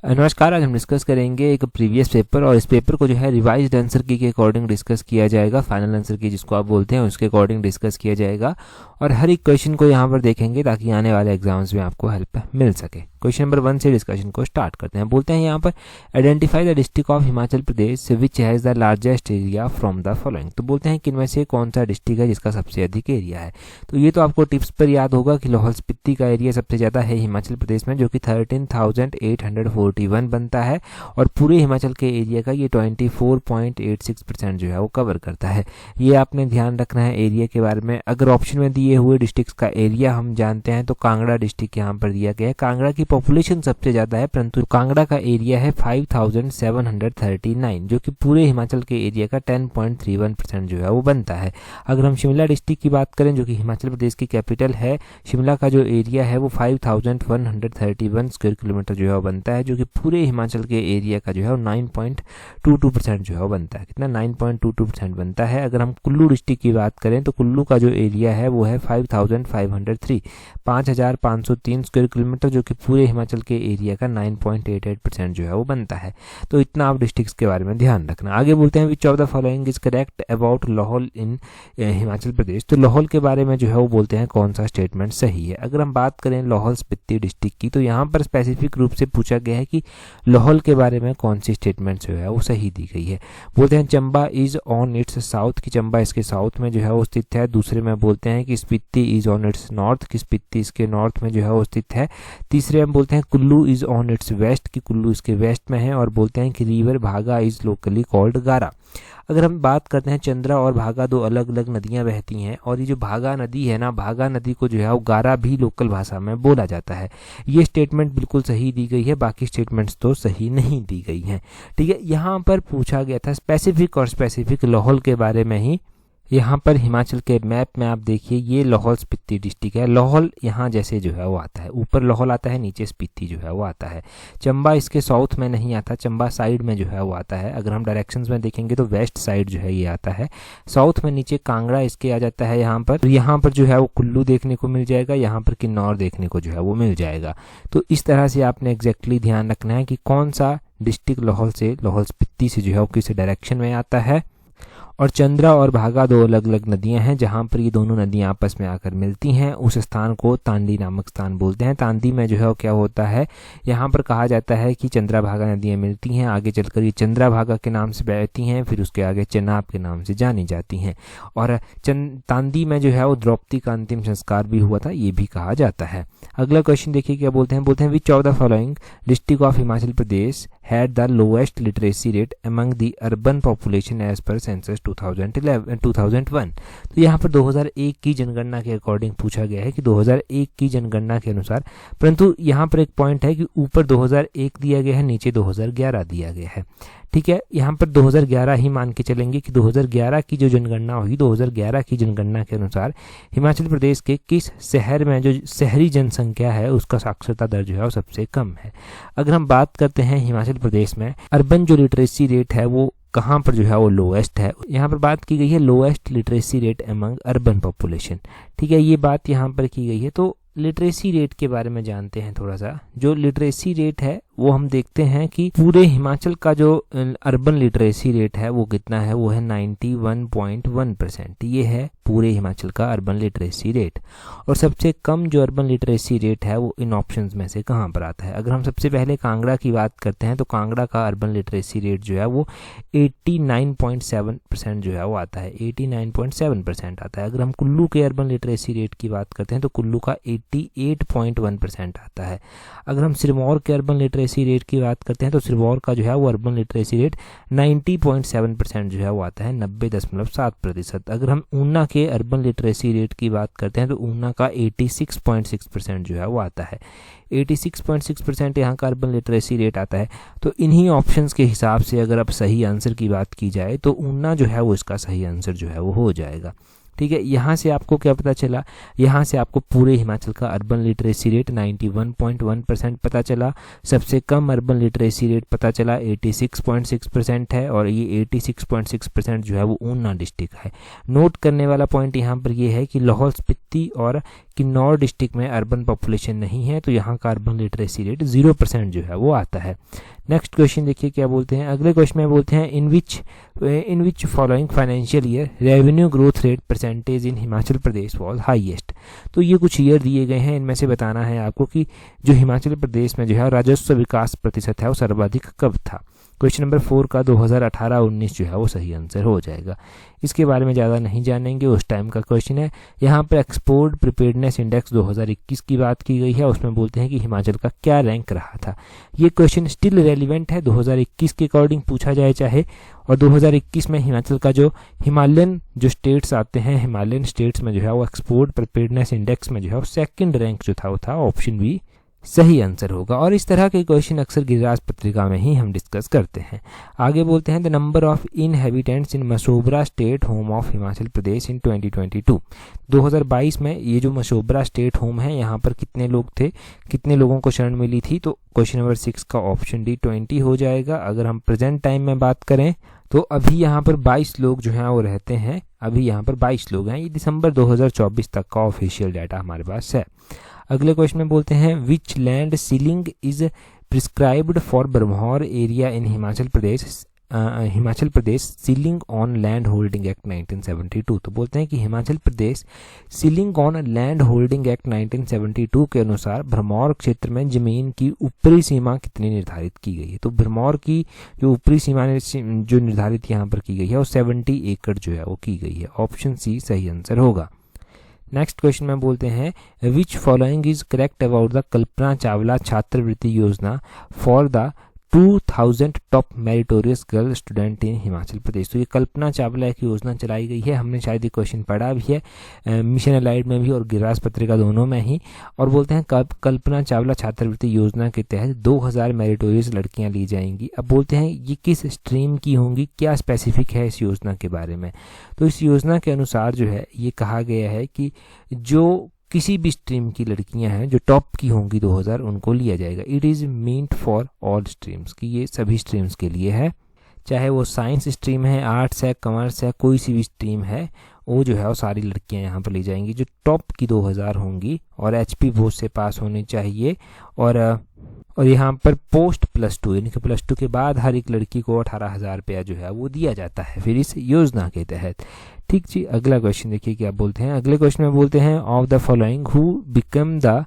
नमस्कार, आज हम डिस्कस करेंगे एक प्रीवियस पेपर और इस पेपर को जो है रिवाइज्ड आंसर की के अकॉर्डिंग डिस्कस किया जाएगा। फाइनल आंसर की जिसको आप बोलते हैं उसके अकॉर्डिंग डिस्कस किया जाएगा और हर एक क्वेश्चन को यहाँ पर देखेंगे ताकि आने वाले एग्जाम्स में आपको हेल्प मिल सके। क्वेश्चन नंबर 1 से डिस्कशन को स्टार्ट करते हैं। बोलते हैं यहाँ पर identify the district of Himachal Pradesh which has the largest area from the following. तो बोलते हैं कि इनमें से कौन सा डिस्ट्रिक्ट है जिसका सबसे अधिक एरिया है। तो ये तो आपको टिप्स पर याद होगा कि लाहौल स्पीति का एरिया सबसे ज़्यादा है हिमाचल प्रदेश में, जो कि 13,841 बनता है और पूरे हिमाचल के एरिया का ये 24.86% जो है वो कवर करता है। ये आपने ध्यान रखना है एरिया के बारे में। अगर ऑप्शन में दिए हुए डिस्ट्रिक्ट्स का एरिया हम जानते हैं तो कांगड़ा डिस्ट्रिक्ट यहाँ पर दिया गया है। कांगड़ा की पॉपुलेशन सबसे ज़्यादा है, परंतु कांगड़ा का एरिया है 5,739, जो कि पूरे हिमाचल के एरिया का 10.31% जो है वो बनता है। अगर हम शिमला डिस्ट्रिक्ट की बात करें, जो कि हिमाचल प्रदेश की कैपिटल है, शिमला का जो एरिया है वो 5,131 स्क्वायर किलोमीटर जो है वो बनता है, जो कि पूरे हिमाचल के एरिया का जो है वो 9.22% जो है वो बनता है। कितना? 9.22% बनता है। अगर हम कुल्लू डिस्ट्रिक्ट की बात करें तो कुल्लू का जो एरिया है वो है 5,503 स्क्वायर किलोमीटर, जो कि पूरे हिमाचल के एरिया का 9.88% जो है वो बनता है। तो इतना आप डिस्ट्रिक्ट्स के बारे में ध्यान रखना। आगे बोलते हैं which of the following is correct about Lahaul in Himachal Pradesh. तो लाहौल के बारे में जो है वो बोलते हैं कौन सा स्टेटमेंट सही है। अगर हम बात करें लाहौल स्पीति डिस्ट्रिक्ट की तो यहाँ पर स्पेसिफिक रूप से पूछा गया है कि लाहौल के बारे में कौन सी स्टेटमेंट जो है वो सही दी गई है। बोलते हैं Chamba is on it's south, की चंबा इसके साउथ में जो है वो स्थित है। दूसरे में बोलते हैं कि Spiti is on it's north, की स्पीति इसके नॉर्थ में जो है वो स्थित है। तीसरे में बोलते हैं Kullu is on its west, की कुल्लू इसके वेस्ट में है। और बोलते हैं कि रिवर भागा इज लोकली कॉल्ड गारा। अगर हम बात करते हैं चंद्रा और भागा दो अलग अलग नदियां बहती हैं और ये जो भागा नदी है ना, भागा नदी को जो है वो गारा भी लोकल भाषा में बोला जाता है। ये स्टेटमेंट बिल्कुल सही दी गई है, बाकी स्टेटमेंट्स तो सही नहीं दी गई हैं। ठीक है, यहाँ पर पूछा गया था स्पेसिफिक लाहौल के बारे में ही। यहाँ पर हिमाचल के मैप में आप देखिए ये लाहौल स्पीति डिस्ट्रिक्ट है। लाहौल यहाँ जैसे जो है वो आता है, ऊपर लाहौल आता है, नीचे स्पीति जो है वो आता है। चंबा इसके साउथ में नहीं आता, चंबा साइड में जो है वो आता है। अगर हम डायरेक्शंस में देखेंगे तो वेस्ट साइड जो है ये आता है, साउथ में नीचे कांगड़ा इसके आ जाता है। यहाँ पर जो है वो कुल्लू देखने को मिल जाएगा, यहाँ पर किन्नौर देखने को जो है वो मिल जाएगा। तो इस तरह से आपने एग्जैक्टली ध्यान रखना है कि कौन सा डिस्ट्रिक्ट लाहौल स्पीति से जो है वो किस डायरेक्शन में आता है। और चंद्रा और भागा दो अलग अलग नदियां हैं, जहां पर ये दोनों नदियां आपस में आकर मिलती हैं। उस स्थान को तांदी नामक स्थान बोलते हैं। तांदी में जो है वो क्या होता है, यहाँ पर कहा जाता है कि चंद्रा भागा नदियां मिलती हैं, आगे चलकर ये चंद्रा भागा के नाम से बहती हैं, फिर उसके आगे चेनाब के नाम से जानी जाती हैं। और तांदी में जो है वो द्रौपदी का अंतिम संस्कार भी हुआ था, ये भी कहा जाता है। अगला क्वेश्चन देखिए क्या बोलते हैं which of the following district of Himachal Pradesh had the lowest literacy rate among the urban population as per census 2001। तो यहाँ पर 2001 की जनगणना के अकॉर्डिंग पूछा गया है कि 2001 की जनगणना के अनुसार, परंतु यहाँ पर एक पॉइंट है कि ऊपर 2001 दिया गया है, नीचे 2011 दिया गया है। ठीक है, यहाँ पर 2011 ही मान के चलेंगे कि 2011 की जो जनगणना हुई, 2011 की जनगणना के अनुसार हिमाचल प्रदेश के किस शहर में जो शहरी जनसंख्या है उसका साक्षरता दर जो है वो सबसे कम है। अगर हम बात करते हैं हिमाचल प्रदेश में अर्बन जो लिटरेसी रेट है वो कहाँ पर जो है वो लोएस्ट है, यहाँ पर बात की गई है lowest literacy rate among urban population. ठीक है, ये बात यहाँ पर की गई है। तो लिटरेसी रेट के बारे में जानते हैं थोड़ा सा। जो लिटरेसी रेट है वो हम देखते हैं कि पूरे हिमाचल का जो अर्बन लिटरेसी रेट है वो कितना है, वो है 91.1%। ये है पूरे हिमाचल का अर्बन लिटरेसी रेट। और सबसे कम जो अर्बन लिटरेसी रेट है वो इन ऑप्शंस में से कहाँ पर आता है। अगर हम सबसे पहले कांगड़ा की बात करते हैं तो कांगड़ा का अर्बन लिटरेसी रेट जो है वो 89.7% जो है वो आता है, 89.7% आता है। अगर हम कुल्लू के अर्बन लिटरेसी रेट की बात करते हैं तो कुल्लू का 88.1% आता है। अगर हम सिरमौर के अर्बन लिटरेसी रेट की बात करते हैं तो सिरमौर का जो है वो अर्बन लिटरेसी रेट 90.7% जो है वो आता है, 90.7%। अगर हम ऊना के अर्बन लिटरेसी रेट की बात करते हैं तो ऊना का 86.6% जो है वो आता है, 86.6% यहाँ का अर्बन लिटरेसी रेट आता है। तो इन्हीं ऑप्शंस के हिसाब से अगर अब सही आंसर की बात की जाए तो ऊना जो है वो इसका सही आंसर जो है वो हो जाएगा। ठीक है, यहाँ से आपको क्या पता चला, यहाँ से आपको पूरे हिमाचल का अर्बन लिटरेसी रेट 91.1% पता चला। सबसे कम अर्बन लिटरेसी रेट पता चला 86.6% है और ये 86.6% जो है वो ऊना डिस्ट्रिक्ट है। नोट करने वाला पॉइंट यहाँ पर ये है कि लाहौल स्पीति और किन्नौर डिस्ट्रिक्ट में अर्बन पॉपुलेशन नहीं है, तो यहाँ का अर्बन लिटरेसी रेट 0% जो है वो आता है। नेक्स्ट क्वेश्चन देखिए क्या बोलते हैं। अगले क्वेश्चन में बोलते हैं in which following financial year revenue growth rate percentage in Himachal Pradesh was highest. तो ये कुछ ईयर दिए गए हैं, इनमें से बताना है आपको कि जो हिमाचल प्रदेश में जो है राजस्व विकास प्रतिशत है वो सर्वाधिक कब था। क्वेश्चन नंबर 4 का 2018-19 जो है वो सही आंसर हो जाएगा। इसके बारे में ज़्यादा नहीं जानेंगे, उस टाइम का क्वेश्चन है। यहाँ पर एक्सपोर्ट प्रिपेयर्डनेस इंडेक्स 2021 की बात की गई है, उसमें बोलते हैं कि हिमाचल का क्या रैंक रहा था। ये क्वेश्चन स्टिल रेलिवेंट है, 2021 के अकॉर्डिंग पूछा जाए चाहे, और 2021 में हिमाचल का जो हिमालयन जो स्टेट्स आते हैं, हिमालयन स्टेट्स में जो है वो एक्सपोर्ट प्रिपेयर्डनेस इंडेक्स में जो है वो सेकंड रैंक जो था वो था, ऑप्शन बी सही आंसर होगा। और इस तरह के क्वेश्चन अक्सर गिरिराज पत्रिका में ही हम डिस्कस करते हैं। आगे बोलते हैं the number of inhabitants in Mashobra state home of Himachal Pradesh in 2022। 2022 में ये जो मशोबरा स्टेट होम है यहाँ पर कितने लोग थे, कितने लोगों को शरण मिली थी, तो क्वेश्चन नंबर 6 का ऑप्शन डी 20 हो जाएगा। अगर हम प्रेजेंट टाइम में बात करें तो अभी यहाँ पर 22 लोग जो हैं वो रहते हैं, अभी यहाँ पर 22 लोग हैं। ये दिसंबर 2024 तक का ऑफिशियल डाटा हमारे पास है। अगले क्वेश्चन में बोलते हैं which land ceiling is prescribed for Brahmaur area in Himachal Pradesh ceiling on land holding act 1972। तो बोलते हैं कि Himachal Pradesh ceiling on land holding act 1972 के अनुसार भरमौर क्षेत्र में जमीन की ऊपरी सीमा कितनी निर्धारित की गई है। तो भरमौर की जो ऊपरी सीमा जो निर्धारित यहाँ पर की गई है वो 70 एकड़ जो है वो की गई है। ऑप्शन सी सही आंसर होगा। नेक्स्ट क्वेश्चन में बोलते हैं which following is correct about the Kalpana Chawla Chhatravritti Yojana for the 2000 top meritorious girl student in Himachal Pradesh. तो ये कल्पना चावला की योजना चलाई गई है, हमने शायद ये क्वेश्चन पढ़ा भी है मिशन अलाइड में भी और गिरिराज पत्रिका दोनों में ही। और बोलते हैं कल्पना चावला छात्रवृत्ति योजना के तहत 2000 मेरिटोरियस लड़कियां ली जाएंगी। अब बोलते हैं ये किस स्ट्रीम की होंगी, क्या स्पेसिफिक है इस योजना के बारे में। तो इस योजना के अनुसार जो है ये कहा गया है कि जो किसी भी स्ट्रीम की लड़कियां हैं जो टॉप की होंगी 2000 उनको लिया जाएगा। It is meant for all streams, कि ये सभी स्ट्रीम्स के लिए है, चाहे वो साइंस स्ट्रीम है, आर्ट्स है, कॉमर्स है, कोई सी भी स्ट्रीम है वो जो है वो सारी लड़कियां यहाँ पर ली जाएंगी जो टॉप की 2000 होंगी और HP बोर्ड से पास होनी चाहिए। और यहाँ पर पोस्ट +2 यानी कि +2 के बाद हर एक लड़की को 18,000 रुपया जो है वो दिया जाता है फिर इस योजना के तहत। ठीक जी। अगला क्वेश्चन देखिए क्या बोलते हैं। अगले क्वेश्चन में बोलते हैं of the following who become the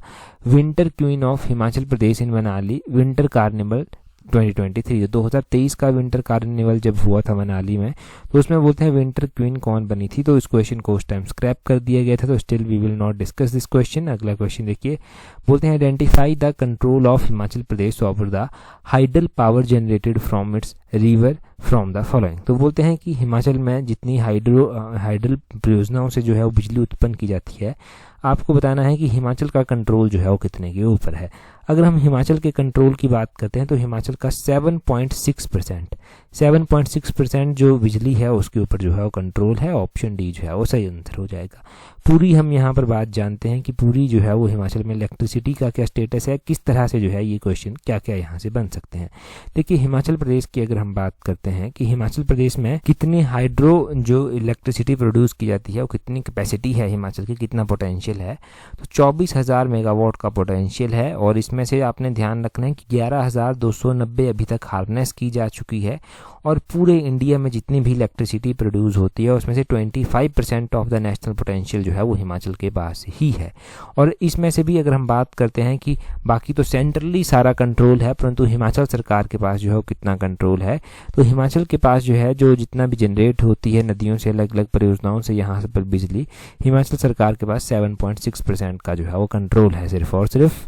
winter queen of Himachal Pradesh in Manali winter carnival 2023। 2023 का विंटर कार्निवल जब हुआ था मनाली में तो उसमें बोलते हैं विंटर क्वीन कौन बनी थी। तो इस क्वेश्चन को उस टाइम स्क्रैप कर दिया गया था, तो still we will not discuss this question. अगला क्वेश्चन देखिए बोलते हैं identify the control of Himachal Pradesh over the hydel power generated from its river from the following. तो बोलते हैं कि हिमाचल में जितनी हाइडल परियोजनाओं से जो है वो बिजली उत्पन्न की जाती है, आपको बताना है कि हिमाचल का कंट्रोल जो है वो कितने के ऊपर है। अगर हम हिमाचल के कंट्रोल की बात करते हैं तो हिमाचल का 7.6% जो बिजली है उसके ऊपर जो है वो कंट्रोल है। ऑप्शन डी जो है वो सही आंसर हो जाएगा। पूरी हम यहाँ पर बात जानते हैं कि पूरी जो है वो हिमाचल में इलेक्ट्रिसिटी का क्या स्टेटस है, किस तरह से जो है ये क्वेश्चन क्या क्या यहाँ से बन सकते हैं। देखिए हिमाचल प्रदेश की अगर हम बात करते हैं कि हिमाचल प्रदेश में कितनी हाइड्रो जो इलेक्ट्रिसिटी प्रोड्यूस की जाती है वो कितनी कैपेसिटी है हिमाचल की, कितना पोटेंशियल है, तो 24,000 मेगावाट का पोटेंशियल है। और इसमें से आपने ध्यान रखना है कि 11,290 अभी तक हार्नेस की जा चुकी है और पूरे इंडिया में जितनी भी इलेक्ट्रिसिटी प्रोड्यूस होती है उसमें से 25% ऑफ द नेशनल पोटेंशियल जो है वो हिमाचल के पास ही है। और इसमें से भी अगर हम बात करते हैं कि बाकी तो सेंट्रली सारा कंट्रोल है, परंतु हिमाचल सरकार के पास जो है वो कितना कंट्रोल है, तो हिमाचल के पास जो है जो जितना भी जनरेट होती है नदियों से अलग अलग परियोजनाओं से यहाँ पर बिजली, हिमाचल सरकार के पास 7.6% का जो है वो कंट्रोल है सिर्फ और सिर्फ।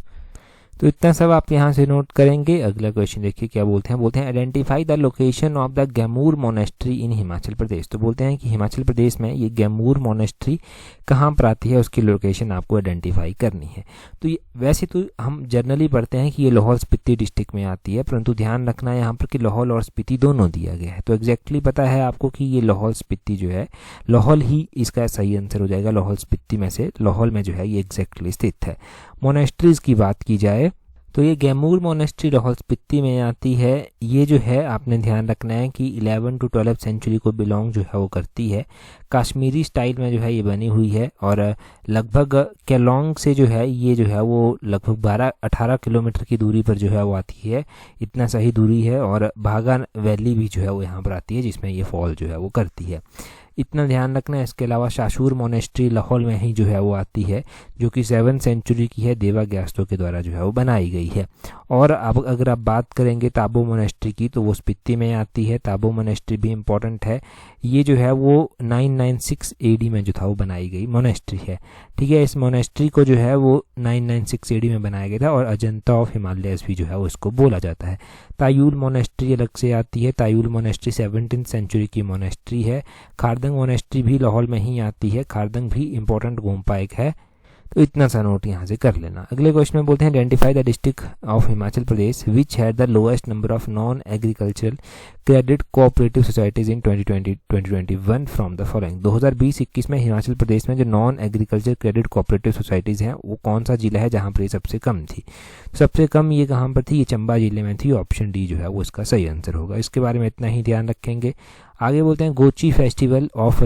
तो इतना सब आप यहाँ से नोट करेंगे। अगला क्वेश्चन देखिए क्या बोलते हैं identify the location of the Gemur monastery in Himachal Pradesh. तो बोलते हैं कि हिमाचल प्रदेश में ये गैमूर मोनेस्ट्री कहाँ पर आती है, उसकी लोकेशन आपको आइडेंटिफाई करनी है। तो ये वैसे तो हम जनरली पढ़ते हैं कि ये लाहौल स्पीति डिस्ट्रिक्ट में आती है, परंतु ध्यान रखना है यहाँ पर कि लाहौल और स्पीति दोनों दिया गया है। तो एग्जैक्टली पता है आपको कि ये लाहौल स्पीति जो है, लाहौल ही इसका सही आंसर हो जाएगा। लाहौल स्पीति में से लाहौल में जो है ये एग्जैक्टली स्थित है। मोनेस्ट्रीज की बात की जाए तो ये गैमूर मोनेस्ट्री लाहौल स्पीति में आती है। ये जो है आपने ध्यान रखना है कि 11 to 12 सेंचुरी को बिलोंग जो है वो करती है। कश्मीरी स्टाइल में जो है ये बनी हुई है और लगभग केलोंग से जो है ये जो है वो लगभग 12-18 किलोमीटर की दूरी पर जो है वो आती है। इतना सही दूरी है और भागा वैली भी जो है वो यहाँ पर आती है जिसमें ये फॉल जो है वो करती है। इतना ध्यान रखना है। इसके अलावा शाशूर मोनेस्ट्री लाहौल में ही जो है वो आती है जो कि 7 सेंचुरी की है, देवा ग्यास्तों के द्वारा जो है वो बनाई गई है। और अब अगर आप बात करेंगे ताबो मोनेस्ट्री की तो वो स्पीति में आती है। ताबो मोनेस्ट्री भी इम्पोर्टेंट है। ये जो है वो 996 AD में जो था वो बनाई गई मोनेस्ट्री है। ठीक है, इस मोनेस्ट्री को जो है वो 996 AD में बनाया गया था और अजंता ऑफ हिमालयस भी जो है वो इसको बोला जाता है। तायुल मोनेस्ट्री अलग से आती है। तायुल मोनेस्ट्री 17th सेंचुरी की मोनेस्ट्री है। खारदंग मोनेस्ट्री भी लाहौल में ही आती है। खारदंग भी इंपॉर्टेंट गोम्पा एक है। तो इतना सा नोट यहाँ से कर लेना। अगले क्वेश्चन में बोलते हैं identify the district of Himachal Pradesh which had the lowest number of non agricultural credit cooperative societies in 2020-2021 from the following. 2020-21 में हिमाचल प्रदेश में जो non agriculture credit cooperative societies हैं वो कौन सा जिला है जहाँ पर ये सबसे कम थी। सबसे कम ये कहाँ पर थी, ये चंबा जिले में थी। ऑप्शन डी जो है वो इसका सही आंसर होगा। इसके बारे में इतना ही ध्यान रखेंगे। आगे बोलते हैं Gochi festival of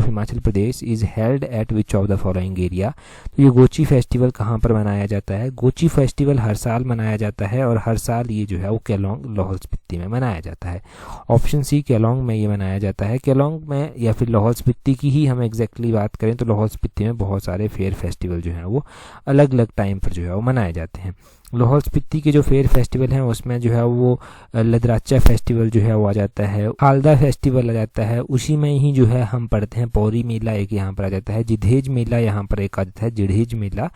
Himachal Pradesh is held at which of the following area. तो ये गोची फेस्टिवल कहाँ पर मनाया जाता है। गोची फेस्टिवल हर साल मनाया जाता है और हर साल ये जो है वो केलोंग लाहौल स्पीति में मनाया जाता है। ऑप्शन सी केलोंग में ये मनाया जाता है। केलोंग में या फिर लाहौल स्पीति की ही हम एग्जैक्टली बात करें तो लाहौल स्पीति में बहुत सारे फेयर फेस्टिवल जो हैं वो अलग अलग टाइम पर जो है वो मनाए जाते हैं। लाहौल स्पीति के जो फेयर फेस्टिवल हैं उसमें जो है वो लदराचा फेस्टिवल जो है वो आ जाता है। हालदा फेस्टिवल आ जाता है। उसी में ही जो है हम पढ़ते हैं पौरी मेला एक यहाँ पर आ जाता है। जिधेज मेला यहाँ पर एक आ जाता है, जिढ़ेज मेला।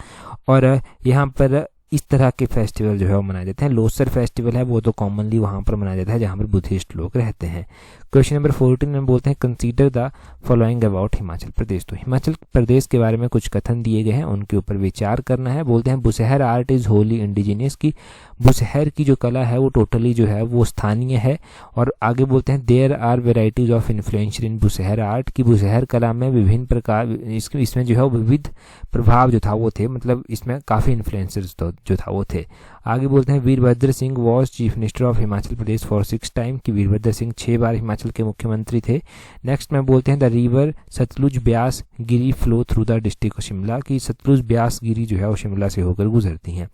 और यहाँ पर इस तरह के फेस्टिवल जो है वो मनाए जाते हैं। लोसर फेस्टिवल है वो तो कॉमनली वहाँ पर मनाया जाता है जहाँ पर बुद्धिस्ट लोग रहते हैं। क्वेश्चन नंबर 14 में बोलते हैं consider the following about Himachal Pradesh. तो हिमाचल प्रदेश के बारे में कुछ कथन दिए गए हैं, उनके ऊपर विचार करना है। बोलते हैं Bushahr art is wholly indigenous की बुशहर की जो कला है वो टोटली जो है वो स्थानीय है। और आगे बोलते हैं there are varieties of influence in Bushahr art की बुशहर कला में विभिन्न प्रकार इसमें जो है वो विविध प्रभाव जो था वो थे, मतलब इसमें काफ़ी इन्फ्लुएंसर्स जो था वो थे। आगे बोलते हैं Virbhadra Singh was chief minister of Himachal Pradesh for 6 time की वीरभद्र सिंह 6 बार हिमाचल के मुख्यमंत्री थे। नेक्स्ट में बोलते हैं the river Sutlej Beas Giri flow through the district of Shimla की सतलुज ब्यास गिरी जो है वो शिमला से होकर गुजरती हैं।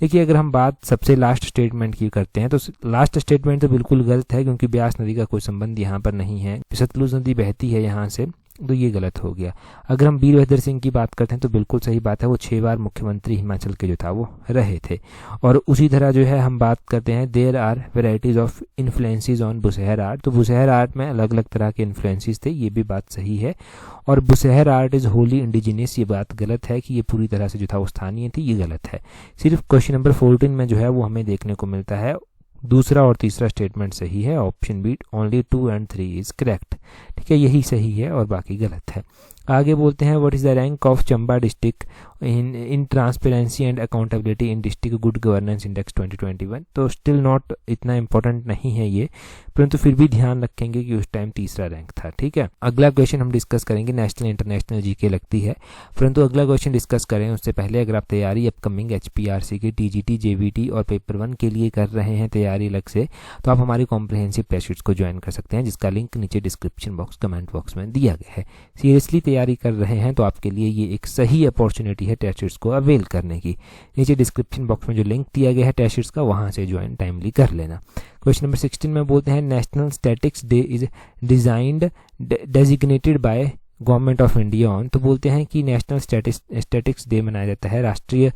देखिए अगर हम बात सबसे लास्ट स्टेटमेंट की करते हैं तो लास्ट स्टेटमेंट तो बिल्कुल गलत है क्योंकि ब्यास नदी का कोई संबंध यहाँ पर नहीं है। सतलुज नदी बहती है यहाँ से, तो ये गलत हो गया। अगर हम वीरभद्र सिंह की बात करते हैं तो बिल्कुल सही बात है, वो 6 बार मुख्यमंत्री हिमाचल के जो था वो रहे थे। और उसी तरह जो है हम बात करते हैं there are varieties of influences on Bushahr art. तो बुशहर आर्ट में अलग अलग तरह के इन्फ्लुएंसेस थे, ये भी बात सही है। और Bushahr art is wholly indigenous, ये बात गलत है कि ये पूरी तरह से जो था वो स्थानीय थी, ये गलत है। सिर्फ क्वेश्चन नंबर 14 में जो है वो हमें देखने को मिलता है दूसरा और तीसरा स्टेटमेंट सही है। Option B only 2 and 3 is correct. ठीक है, यही सही है और बाकी गलत है। आगे बोलते हैं what is the rank of Chamba district in transparency and accountability in district good governance index 2021। तो स्टिल नॉट इतना इंपॉर्टेंट नहीं है ये, परंतु फिर भी ध्यान रखेंगे कि उस टाइम तीसरा रैंक था। ठीक है, अगला क्वेश्चन हम डिस्कस करेंगे, नेशनल इंटरनेशनल जीके लगती है, परंतु अगला क्वेश्चन डिस्कस करें उससे पहले अगर आप तैयारी अपकमिंग HPRC की TGT JVT और पेपर 1 के लिए कर रहे हैं तैयारी अलग से, तो आप हमारी कॉम्प्रिहेंसिव टेस्ट सीरीज को ज्वाइन कर सकते हैं जिसका लिंक नीचे डिस्क्रिप्शन बॉक्स कमेंट बॉक्स में दिया गया है। सीरियसली तैयारी कर रहे हैं तो आपके लिए ये एक सही अपॉर्चुनिटी है टेस्ट सीरीज को अवेल करने की। नीचे डिस्क्रिप्शन बॉक्स में जो लिंक दिया गया है टेस्ट सीरीज का, वहाँ से ज्वाइन टाइमली कर लेना। क्वेश्चन नंबर 16 में बोलते हैं national statics day is designed designated by government of India on. तो बोलते हैं कि नेशनल स्टैटिक्स डे मनाया जाता है, राष्ट्रीय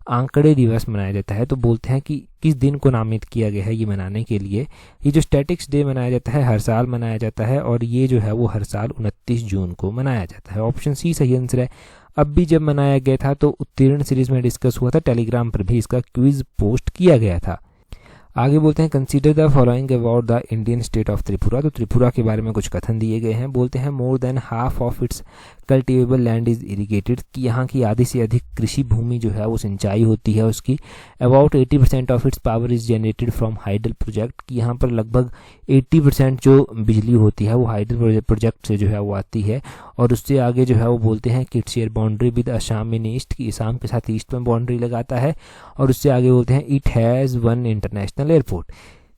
आंकड़े दिवस मनाया जाता है। तो बोलते हैं कि किस दिन को नामित किया गया है ये मनाने के लिए। ये जो स्टैटिक्स डे मनाया जाता है हर साल मनाया जाता है और ये जो है वो हर साल 29 जून को मनाया जाता है। ऑप्शन सी सही आंसर है। अब भी जब मनाया गया था तो उत्तीर्ण सीरीज में डिस्कस हुआ था, टेलीग्राम पर भी इसका क्विज पोस्ट किया गया था। आगे बोलते हैं consider the following about the Indian state of Tripura. तो त्रिपुरा के बारे में कुछ कथन दिए गए हैं। बोलते हैं more than half of its cultivable land is irrigated, कि यहाँ की आधी से अधिक कृषि भूमि जो है वो सिंचाई होती है उसकी। About 80% of its power is generated from hydel project, कि यहाँ पर लगभग 80% जो बिजली होती है वो हाइडल प्रोजेक्ट से जो है वो आती है। और उससे आगे जो है वो बोलते हैं कि its share boundary with Assam in east, की असम के साथ ईस्ट में बाउंड्री लगाता है। और उससे आगे बोलते हैं it has one international airport,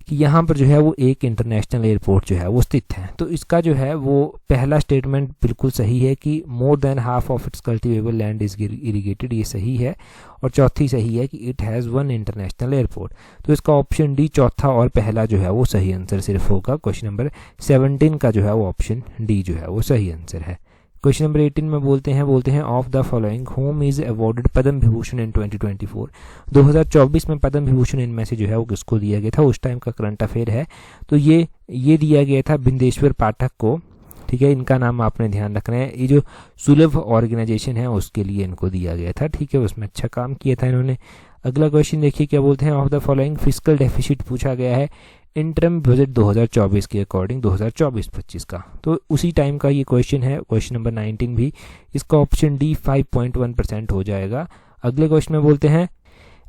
कि यहाँ पर जो है वो एक इंटरनेशनल एयरपोर्ट जो है वो स्थित है। तो इसका जो है वो पहला स्टेटमेंट बिल्कुल सही है कि more than half of its cultivable land is irrigated, ये सही है। और चौथी सही है कि it has one international airport. तो इसका ऑप्शन डी, चौथा और पहला जो है वो सही आंसर सिर्फ होगा। क्वेश्चन नंबर 17 का जो है वो ऑप्शन डी जो है वो सही आंसर है। क्वेश्चन नंबर 18 में बोलते हैं of the following whom is awarded Padma Vibhushan in 2024। 2024 में पद्म विभूषण इनमें से जो है वो किसको दिया गया था, उस टाइम का करंट अफेयर है। तो ये दिया गया था बिंदेश्वर पाठक को, ठीक है। इनका नाम आपने ध्यान रखना है। ये जो सुलभ ऑर्गेनाइजेशन है उसके लिए इनको दिया गया था, ठीक है। उसमें अच्छा काम किया था इन्होंने। अगला क्वेश्चन देखिए क्या बोलते हैं, of the following fiscal deficit पूछा गया है इंटरम बजट 2024 के अकॉर्डिंग 2024-25 का। तो उसी टाइम का ये क्वेश्चन है, क्वेश्चन नंबर 19 भी। इसका ऑप्शन डी 5.1% हो जाएगा। अगले क्वेश्चन में बोलते हैं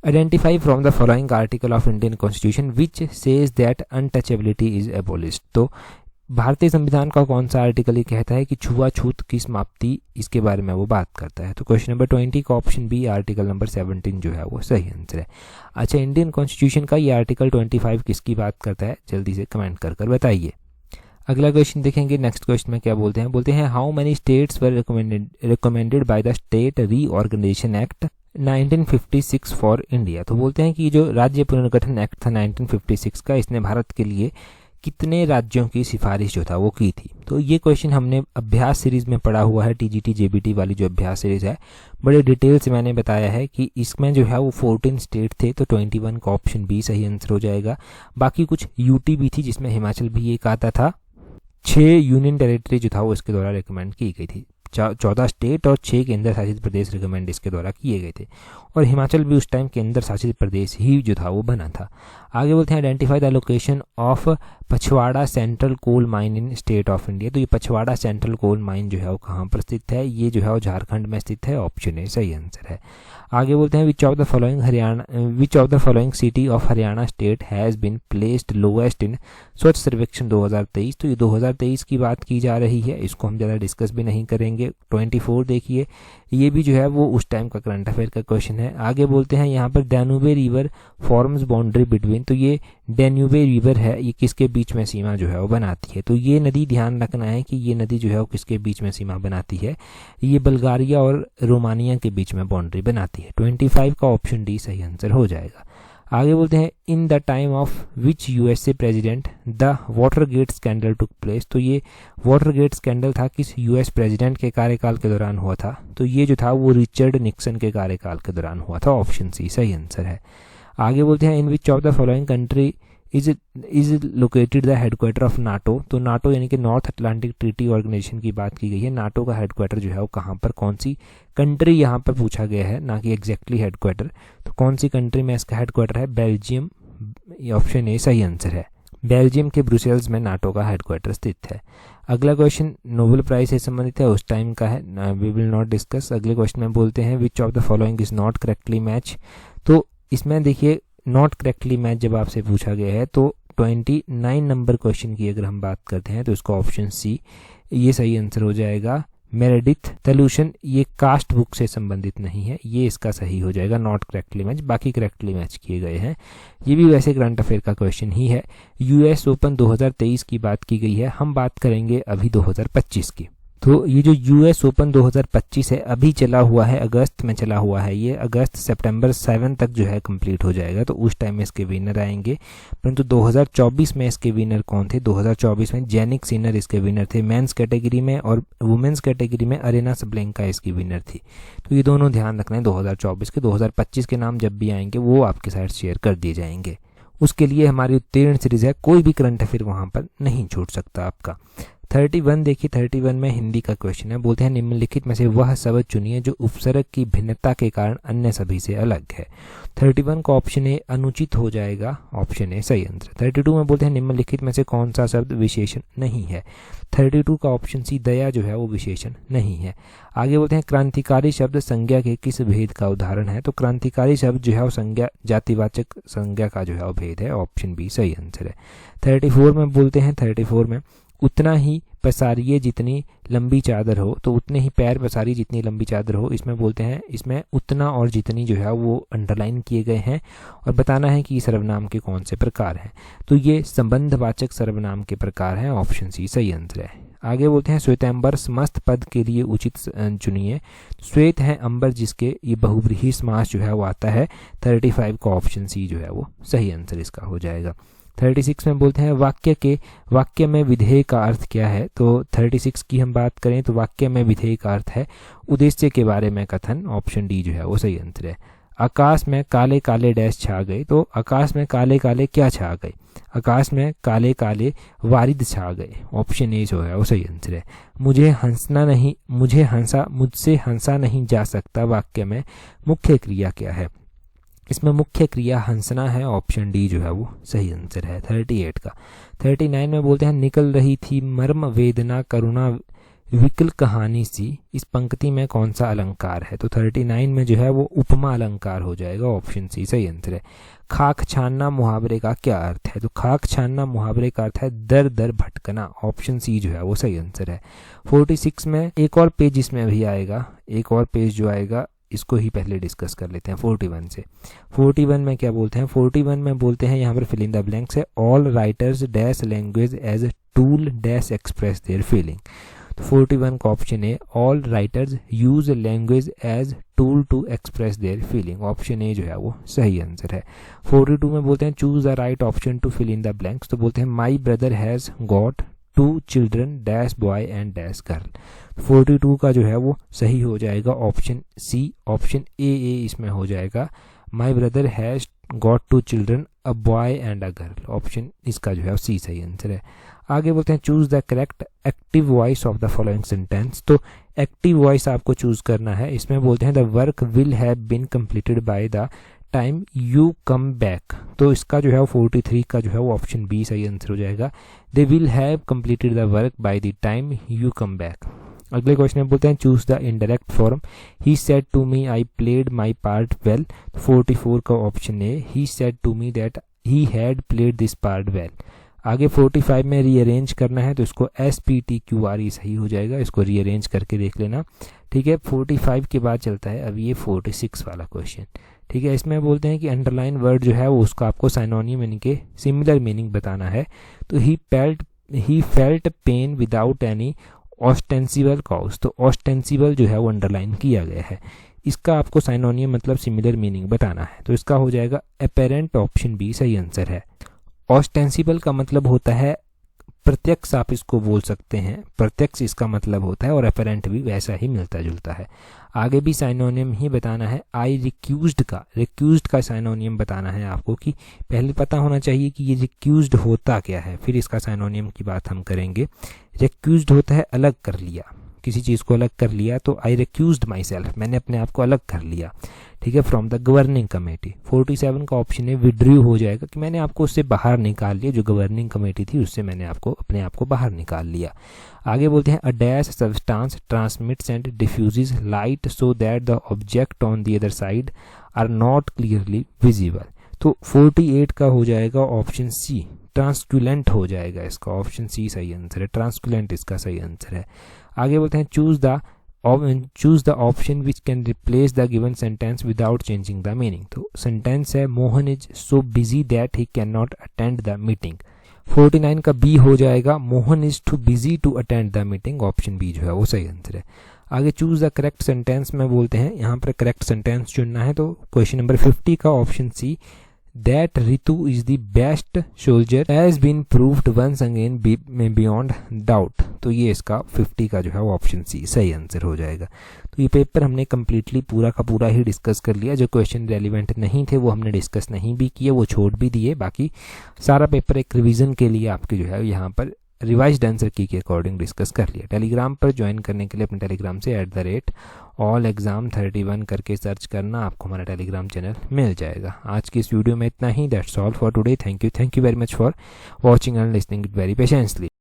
identify from the following article of Indian constitution which says that untouchability is एबोलिश्ड। तो भारतीय संविधान का कौन सा आर्टिकल ये कहता है कि छुआछूत की समाप्ति, इसके बारे में वो बात करता है। तो क्वेश्चन नंबर 20 का ऑप्शन बी आर्टिकल नंबर 17 जो है वो सही आंसर है। अच्छा, इंडियन कॉन्स्टिट्यूशन का ये आर्टिकल 25 किसकी बात करता है, जल्दी से कमेंट कर बताइए। अगला क्वेश्चन देखेंगे। नेक्स्ट क्वेश्चन में क्या बोलते हैं how many states were recommended by the State Reorganisation Act 1956 for India. तो बोलते हैं कि जो राज्य पुनर्गठन एक्ट था 1956 का, इसने भारत के लिए कितने राज्यों की सिफारिश जो था वो की थी। तो ये क्वेश्चन हमने अभ्यास सीरीज में पढ़ा हुआ है, टीजीटी जेबीटी वाली जो अभ्यास सीरीज है, बड़े डिटेल से मैंने बताया है कि इसमें जो है वो 14 स्टेट थे। तो 21 का ऑप्शन बी सही आंसर हो जाएगा। बाकी कुछ यूटी भी थी जिसमें हिमाचल भी एक आता था। 6 यूनियन टेरिटरी जो था वो इसके द्वारा रिकमेंड की गई थी। 14 स्टेट और 6 केंद्र शासित प्रदेश रिकमेंड इसके द्वारा किए गए थे। और हिमाचल भी उस टाइम केंद्र शासित प्रदेश ही जो था वो बना था। आगे बोलते हैं identify the location of Pachwara central coal mine in state of India. तो ये पछवाड़ा सेंट्रल कोल माइन जो है वो कहाँ पर स्थित है, ये जो है वो झारखंड में स्थित है। ऑप्शन ए सही आंसर है। आगे बोलते हैं which of the following city of Haryana state has been placed lowest in Swachh Survekshan 2023। तो ये 2023 की बात की जा रही है, इसको हम ज़्यादा डिस्कस भी नहीं करेंगे। 24 देखिए, ये भी जो है वो उस टाइम का करंट अफेयर का क्वेश्चन है। आगे बोलते हैं यहाँ पर डैन्यूबे रिवर फॉर्म्स बाउंड्री बिटवीन। तो ये डैन्यूबे रिवर है, ये किसके बीच में सीमा जो है वो बनाती है। तो ये नदी ध्यान रखना है कि ये नदी जो है वो किसके बीच में सीमा बनाती है, ये बल्गारिया और रोमानिया के बीच में बाउंड्री बनाती है। 25 का ऑप्शन डी सही आंसर हो जाएगा। आगे बोलते हैं in the time of which USA president the Watergate scandal took place. तो ये वाटरगेट स्कैंडल था किस यूएस प्रेसिडेंट के कार्यकाल के दौरान हुआ था। तो ये जो था वो रिचर्ड निक्सन के कार्यकाल के दौरान हुआ था। ऑप्शन सी सही आंसर है। आगे बोलते हैं in which of the following country is located the headquarter of NATO. तो नाटो यानी कि नॉर्थ अटलांटिक ट्रीटी ऑर्गेनाइजेशन की बात की गई है। नाटो का हेडक्वार्टर जो है वो कहाँ पर, कौन सी कंट्री यहाँ पर पूछा गया है, ना कि एग्जैक्टली हेडक्वार्टर। तो कौन सी कंट्री में इसका हेडक्वार्टर है, बेल्जियम। ऑप्शन ए सही आंसर है। बेल्जियम के ब्रुसेल्स में नाटो का हेडक्वार्टर स्थित है। अगला क्वेश्चन नोबेल प्राइज से संबंधित है, उस टाइम का है, वी विल नॉट डिस्कस। अगले क्वेश्चन में बोलते हैं which of the following is not correctly match. तो इसमें देखिए नॉट करेक्टली मैच जब आपसे पूछा गया है तो 29 नंबर क्वेश्चन की अगर हम बात करते हैं तो इसका ऑप्शन सी ये सही आंसर हो जाएगा। मेरेडिथ तलूशन ये कास्ट बुक से संबंधित नहीं है, ये इसका सही हो जाएगा। नॉट करेक्टली मैच, बाकी करेक्टली मैच किए गए हैं। ये भी वैसे करंट अफेयर का क्वेश्चन ही है। यूएस ओपन 2023 की बात की गई है, हम बात करेंगे अभी 2025 की। तो ये जो यूएस ओपन 2025 है अभी चला हुआ है, अगस्त में चला हुआ है। ये अगस्त सितंबर 7 तक जो है कंप्लीट हो जाएगा, तो उस टाइम में इसके विनर आएंगे। परंतु 2024 में इसके विनर कौन थे, 2024 में जेनिक सिनर इसके विनर थे मेंस कैटेगरी में, और वुमेन्स कैटेगरी में अरेना सबलेंका इसकी विनर थी। तो ये दोनों ध्यान रखना है 2024 के। 2025 के नाम जब भी आएंगे वो आपके साथ शेयर कर दिए जाएंगे। उसके लिए हमारी उत्तीर्ण सीरीज है, कोई भी करंट अफेयर वहाँ पर नहीं छूट सकता आपका। 31 देखिए, 31 में हिंदी का क्वेश्चन है। बोलते हैं निम्नलिखित में से वह शब्द चुनिए जो उपसर्ग की भिन्नता के कारण अन्य सभी से अलग है। 31 का ऑप्शन ए अनुचित हो जाएगा, ऑप्शन ए सही आंसर। 32 में बोलते हैं निम्नलिखित में से कौन सा शब्द विशेषण नहीं है। 32 का ऑप्शन सी दया जो है वो विशेषण नहीं है। आगे बोलते हैं क्रांतिकारी शब्द संज्ञा के किस भेद का उदाहरण है। तो क्रांतिकारी शब्द जो है वो संज्ञा जातिवाचक संज्ञा का जो है वो भेद है, ऑप्शन बी सही आंसर है। 34 में बोलते हैं 34 में उतना ही पसारिए जितनी लंबी चादर हो, तो उतने ही पैर पसारिए जितनी लंबी चादर हो। इसमें बोलते हैं इसमें उतना और जितनी जो है वो अंडरलाइन किए गए हैं और बताना है कि सर्वनाम के कौन से प्रकार हैं। तो ये संबंधवाचक सर्वनाम के प्रकार हैं, ऑप्शन सी सही आंसर है। आगे बोलते हैं श्वेतांबर समस्त पद के लिए उचित चुनिए। श्वेत है अंबर जिसके ये बहुव्रीहि समास जो है वो आता है। 35 का ऑप्शन सी जो है वो सही आंसर इसका हो जाएगा। 36 में बोलते हैं वाक्य में विधेय का अर्थ क्या है। तो 36 की हम बात करें तो वाक्य में विधेय का अर्थ है उद्देश्य के बारे में कथन, ऑप्शन डी जो है वो सही आंसर है। आकाश में काले काले डैश छा गए, तो आकाश में काले काले क्या छा गए। आकाश में काले काले वारिद छा गए, ऑप्शन ए जो है वो सही आंसर है। मुझसे हंसा नहीं जा सकता वाक्य में मुख्य क्रिया क्या है। इसमें मुख्य क्रिया हंसना है, ऑप्शन डी जो है वो सही आंसर है 38 का। 39 में बोलते हैं निकल रही थी मर्म वेदना करुणा विकल कहानी सी, इस पंक्ति में कौन सा अलंकार है। तो 39 में जो है वो उपमा अलंकार हो जाएगा, ऑप्शन सी सही आंसर है। खाक छानना मुहावरे का क्या अर्थ है। तो खाक छानना मुहावरे का अर्थ है दर दर भटकना, ऑप्शन सी जो है वो सही आंसर है। 46 में एक और पेज इसमें भी आएगा, एक और पेज जो आएगा इसको ही पहले डिस्कस कर लेते हैं 41 से। 41 में क्या बोलते हैं, 41 में बोलते हैं यहाँ पर फिल इन द ब्लैंक्स है। All writers dash language as a tool dash express their feeling. तो 41 का ऑप्शन है all writers use language as tool to express their feeling, option A जो है वो सही आंसर है। 42 में बोलते हैं choose the right option to fill in the blanks. तो बोलते हैं my brother has got 2 children dash boy and dash girl. 42 का जो है वो सही हो जाएगा ऑप्शन सी, ऑप्शन ए इसमें हो जाएगा। माई brother has got 2 children a boy and a girl, option इसका जो है सी सही आंसर है। आगे बोलते हैं choose the correct active voice of the following sentence. तो एक्टिव वॉइस आपको चूज करना है। इसमें बोलते हैं the work will have been completed by the time you come back. तो इसका जो है 43 का जो है वो ऑप्शन बी सही आंसर हो जाएगा। They will have completed the work by the time you come back. अगले क्वेश्चन में बोलते हैं choose the indirect form. He said to me I played my part well. 44 का ऑप्शन है he said to me that he had played this part well. आगे 45 में rearrange करना है तो इसको SPTQRE सही हो जाएगा, इसको रीअरेंज करके देख लेना, ठीक है। 45 के बाद चलता है अब ये 46 वाला क्वेश्चन, ठीक है। इसमें बोलते हैं कि अंडरलाइन वर्ड जो है वो उसका आपको साइनोनियम यानी कि सिमिलर मीनिंग बताना है। तो he felt pain without any ostensible cause. तो ऑस्टेंसिबल जो है वो अंडरलाइन किया गया है, इसका आपको साइनोनियम मतलब सिमिलर मीनिंग बताना है। तो इसका हो जाएगा अपेरेंट, ऑप्शन बी सही आंसर है। ऑस्टेंसिबल का मतलब होता है प्रत्यक्ष, आप इसको बोल सकते हैं, प्रत्यक्ष इसका मतलब होता है, और अपेरेंट भी वैसा ही मिलता जुलता है। आगे भी साइनोनियम ही बताना है। आई रिक्यूज्ड का साइनोनियम बताना है आपको, कि पहले पता होना चाहिए कि ये रिक्यूज्ड होता क्या है, फिर इसका साइनोनियम की बात हम करेंगे। रिक्यूज्ड होता है अलग कर लिया, किसी चीज़ को अलग कर लिया, तो आई रिक्यूज्ड माई सेल्फ, मैंने अपने आप को अलग कर लिया, ठीक है, फ्रॉम द गवर्निंग कमेटी। 47 का ऑप्शन है विड्रू हो जाएगा, कि मैंने आपको उससे बाहर निकाल लिया, जो गवर्निंग कमेटी थी उससे मैंने आपको अपने आप को बाहर निकाल लिया। आगे बोलते हैं a dash substance transmits and diffuses light so that the object on the other side are not clearly visible. तो 48 का हो जाएगा ऑप्शन सी, ट्रांसक्यूलेंट हो जाएगा इसका, ऑप्शन सी सही आंसर है, ट्रांसक्यूलेंट इसका सही आंसर है। आगे बोलते हैं choose the option which can replace the given sentence without changing the meaning. तो सेंटेंस है Mohan is so busy that he can not attend the meeting. 49 का बी हो जाएगा Mohan is too busy to attend the meeting, option B जो है वो सही answer है। आगे चूज द करेक्ट सेंटेंस में बोलते हैं, यहाँ पर करेक्ट सेंटेंस चुनना है। तो क्वेश्चन नंबर 50 का option C, that Ritu is the best soldier has been proved once again beyond doubt. तो ये इसका 50 का जो है वो ऑप्शन सी सही आंसर हो जाएगा। तो ये पेपर हमने कम्प्लीटली पूरा का पूरा ही डिस्कस कर लिया। जो क्वेश्चन रेलिवेंट नहीं थे वो हमने डिस्कस नहीं भी किए, वो छोड़ भी दिए। बाकी सारा पेपर एक रिवीजन के लिए आपके जो है यहाँ पर रिवाइज्ड आंसर की के अकॉर्डिंग डिस्कस कर लिया। टेलीग्राम पर ज्वाइन करने के लिए अपने टेलीग्राम से @allexam31 करके सर्च करना, आपको हमारा टेलीग्राम चैनल मिल जाएगा। आज की इस वीडियो में इतना ही। That's all for today. Thank you very much for watching and listening it very patiently.